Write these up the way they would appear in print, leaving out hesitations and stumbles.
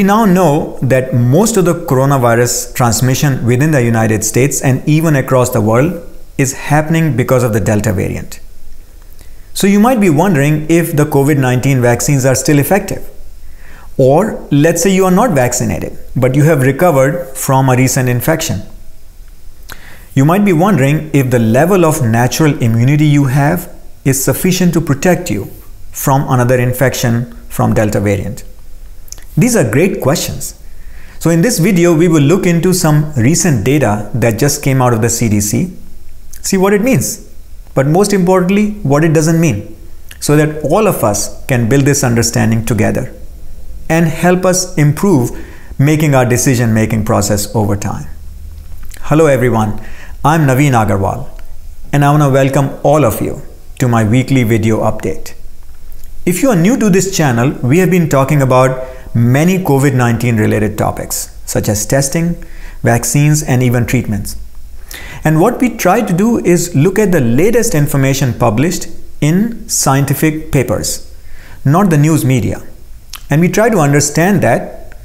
We now know that most of the coronavirus transmission within the United States and even across the world is happening because of the Delta variant. So you might be wondering if the COVID-19 vaccines are still effective. Or let's say you are not vaccinated, but you have recovered from a recent infection. You might be wondering if the level of natural immunity you have is sufficient to protect you from another infection from Delta variant. These are great questions. So in this video, we will look into some recent data that just came out of the CDC, see what it means, but most importantly, what it doesn't mean, so that all of us can build this understanding together and help us improve making our decision-making process over time. Hello everyone, I'm Naveen Agarwal, and I want to welcome all of you to my weekly video update. If you are new to this channel, we have been talking about many COVID-19 related topics, such as testing, vaccines, and even treatments. And what we try to do is look at the latest information published in scientific papers, not the news media. And we try to understand that,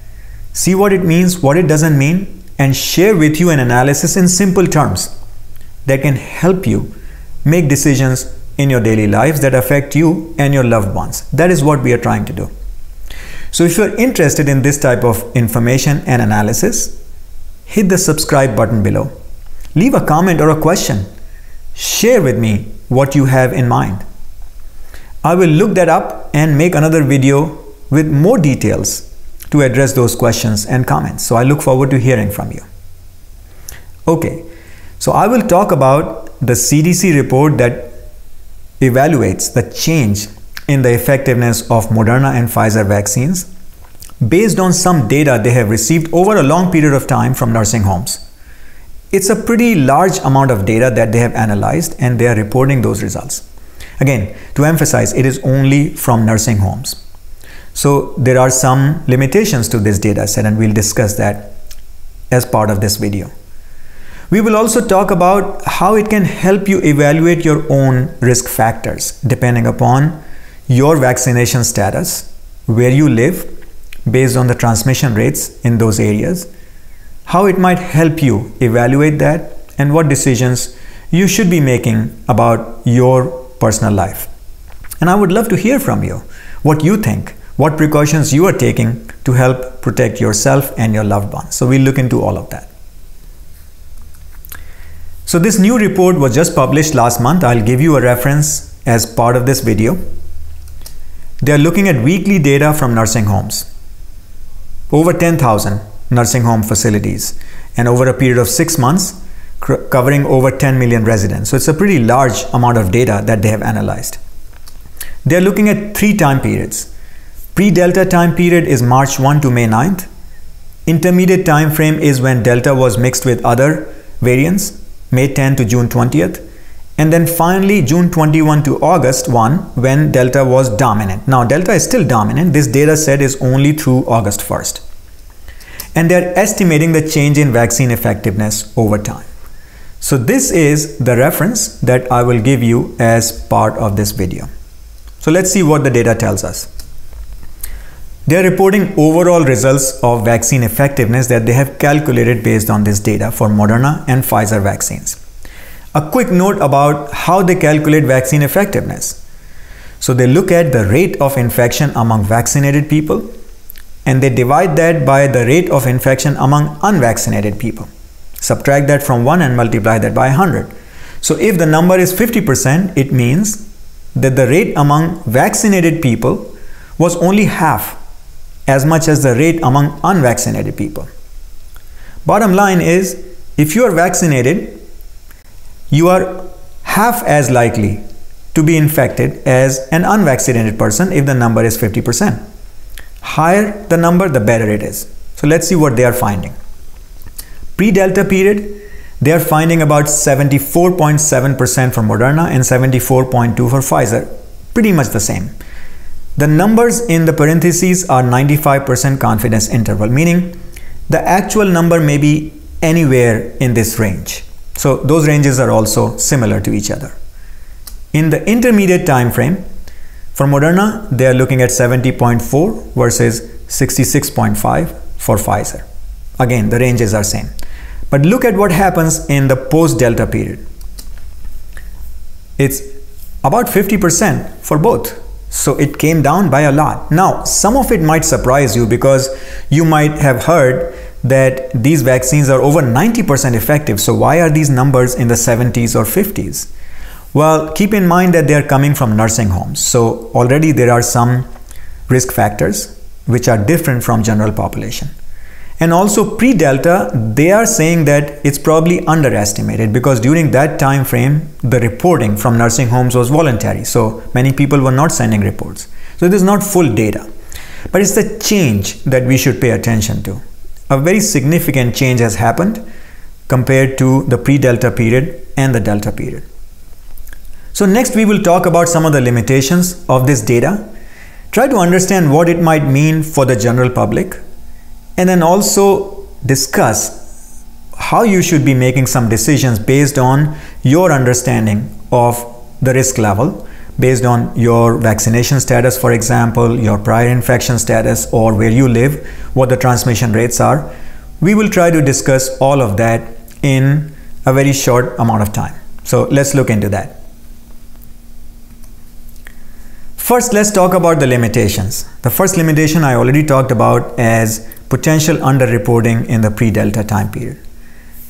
see what it means, what it doesn't mean, and share with you an analysis in simple terms that can help you make decisions in your daily lives that affect you and your loved ones. That is what we are trying to do. So if you're interested in this type of information and analysis, hit the subscribe button below. Leave a comment or a question. Share with me what you have in mind. I will look that up and make another video with more details to address those questions and comments. So I look forward to hearing from you. Okay, so I will talk about the CDC report that evaluates the change in the effectiveness of Moderna and Pfizer vaccines based on some data they have received over a long period of time from nursing homes. It's a pretty large amount of data that they have analyzed, and they are reporting those results. Again, to emphasize, it is only from nursing homes. So there are some limitations to this data set, and we'll discuss that as part of this video. We will also talk about how it can help you evaluate your own risk factors depending upon your vaccination status, where you live, based on the transmission rates in those areas, how it might help you evaluate that, and what decisions you should be making about your personal life. And I would love to hear from you, what you think, what precautions you are taking to help protect yourself and your loved ones. So we'll look into all of that. So this new report was just published last month. I'll give you a reference as part of this video. They are looking at weekly data from nursing homes, over 10,000 nursing home facilities, and over a period of 6 months, covering over 10 million residents. So it's a pretty large amount of data that they have analyzed. They are looking at 3 time periods. Pre-Delta time period is March 1 to May 9th. Intermediate time frame is when Delta was mixed with other variants, May 10 to June 20th. And then finally June 21 to August 1, when Delta was dominant. Now Delta is still dominant. This data set is only through August 1st. And they're estimating the change in vaccine effectiveness over time. So this is the reference that I will give you as part of this video. So let's see what the data tells us. They are reporting overall results of vaccine effectiveness that they have calculated based on this data for Moderna and Pfizer vaccines. A quick note about how they calculate vaccine effectiveness. So they look at the rate of infection among vaccinated people, and they divide that by the rate of infection among unvaccinated people. Subtract that from 1 and multiply that by 100. So if the number is 50%, it means that the rate among vaccinated people was only half as much as the rate among unvaccinated people. Bottom line is, if you are vaccinated, you are half as likely to be infected as an unvaccinated person if the number is 50%. Higher the number, the better it is. So let's see what they are finding. Pre-Delta period, they are finding about 74.7% for Moderna and 74.2% for Pfizer. Pretty much the same. The numbers in the parentheses are 95% confidence interval, meaning the actual number may be anywhere in this range. So those ranges are also similar to each other. In the intermediate time frame, for Moderna, they are looking at 70.4 versus 66.5 for Pfizer. Again, the ranges are same. But look at what happens in the post-Delta period. It's about 50% for both. So it came down by a lot. Now, some of it might surprise you because you might have heard that these vaccines are over 90% effective. So why are these numbers in the 70s or 50s? Well, keep in mind that they are coming from nursing homes. So already there are some risk factors which are different from general population. And also pre-Delta, they are saying that it's probably underestimated because during that time frame, the reporting from nursing homes was voluntary. So many people were not sending reports. So it is not full data. But it's the change that we should pay attention to. A very significant change has happened compared to the pre-Delta period and the Delta period. So next we will talk about some of the limitations of this data. Try to understand what it might mean for the general public. And then also discuss how you should be making some decisions based on your understanding of the risk level, based on your vaccination status, for example, your prior infection status, or where you live, what the transmission rates are. We will try to discuss all of that in a very short amount of time. So let's look into that. First, let's talk about the limitations. The first limitation I already talked about as potential underreporting in the pre-Delta time period.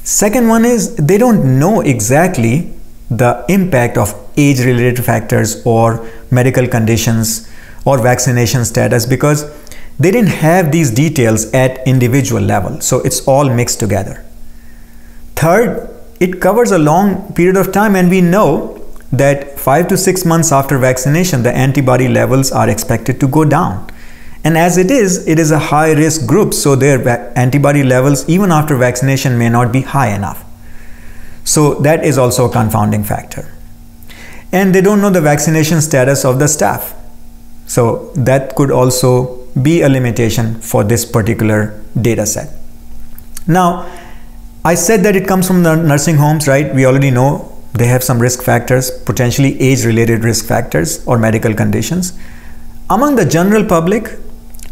Second one is they don't know exactly the impact of age-related factors or medical conditions or vaccination status because they didn't have these details at individual level. So it's all mixed together. Third, it covers a long period of time, and we know that 5 to 6 months after vaccination, the antibody levels are expected to go down. And as it is a high risk group, so their antibody levels even after vaccination may not be high enough. So that is also a confounding factor. And they don't know the vaccination status of the staff. So that could also be a limitation for this particular data set. Now, I said that it comes from the nursing homes, right? We already know they have some risk factors, potentially age-related risk factors or medical conditions. Among the general public,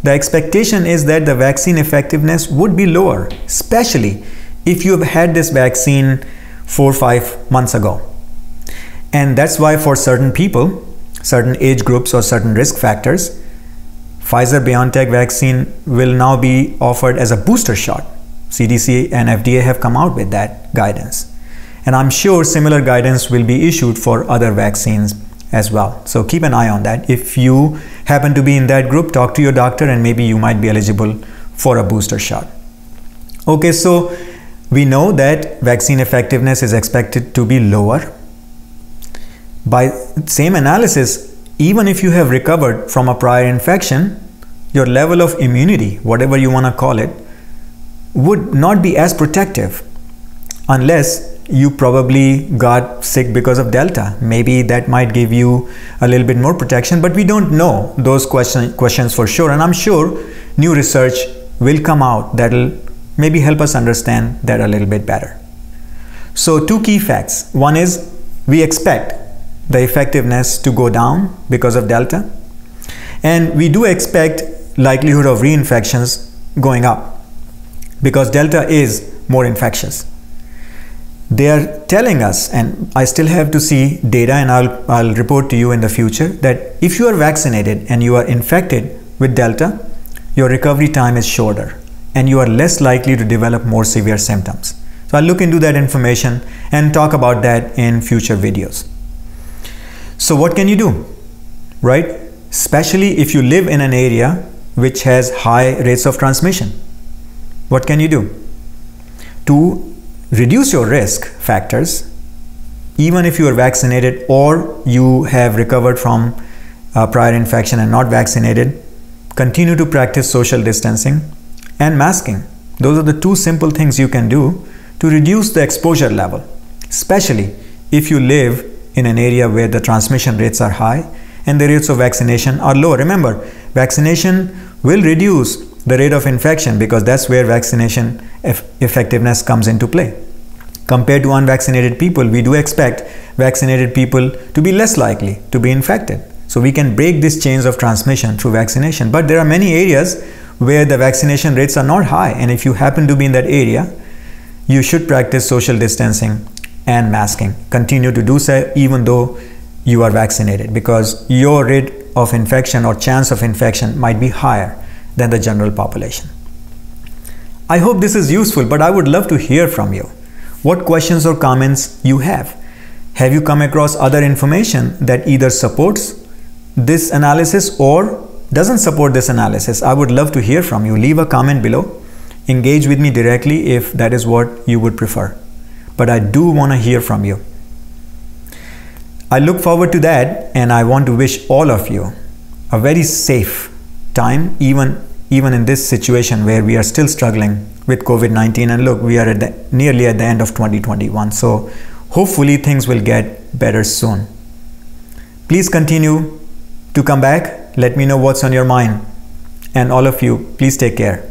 the expectation is that the vaccine effectiveness would be lower, especially if you have had this vaccine 4 or 5 months ago. And that's why for certain people, certain age groups or certain risk factors, Pfizer-BioNTech vaccine will now be offered as a booster shot. CDC and FDA have come out with that guidance. And I'm sure similar guidance will be issued for other vaccines as well. So keep an eye on that. If you happen to be in that group, talk to your doctor and maybe you might be eligible for a booster shot. Okay, so we know that vaccine effectiveness is expected to be lower. By same analysis, even if you have recovered from a prior infection, your level of immunity, whatever you want to call it, would not be as protective unless you probably got sick because of Delta. Maybe that might give you a little bit more protection, but we don't know those questions for sure. And I'm sure new research will come out that will maybe help us understand that a little bit better. So 2 key facts. One is we expect the effectiveness to go down because of Delta. And we do expect likelihood of reinfections going up because Delta is more infectious. They are telling us, and I still have to see data and I'll report to you in the future, that if you are vaccinated and you are infected with Delta, your recovery time is shorter and you are less likely to develop more severe symptoms. So I'll look into that information and talk about that in future videos. So what can you do, right? Especially if you live in an area which has high rates of transmission. What can you do? To reduce your risk factors, even if you are vaccinated or you have recovered from prior infection and not vaccinated, continue to practice social distancing and masking. Those are the 2 simple things you can do to reduce the exposure level, especially if you live in an area where the transmission rates are high and the rates of vaccination are low. Remember, vaccination will reduce the rate of infection because that's where vaccination effectiveness comes into play. Compared to unvaccinated people, we do expect vaccinated people to be less likely to be infected. So we can break this chains of transmission through vaccination. But there are many areas where the vaccination rates are not high. And if you happen to be in that area, you should practice social distancing and masking. Continue to do so even though you are vaccinated, because your rate of infection or chance of infection might be higher than the general population. I hope this is useful, but I would love to hear from you. What questions or comments you have? Have you come across other information that either supports this analysis or doesn't support this analysis? I would love to hear from you. Leave a comment below. Engage with me directly if that is what you would prefer. But I do want to hear from you. I look forward to that, and I want to wish all of you a very safe time, even in this situation where we are still struggling with COVID-19. And look, we are nearly at the end of 2021. So hopefully things will get better soon. Please continue to come back. Let me know what's on your mind. And all of you, please take care.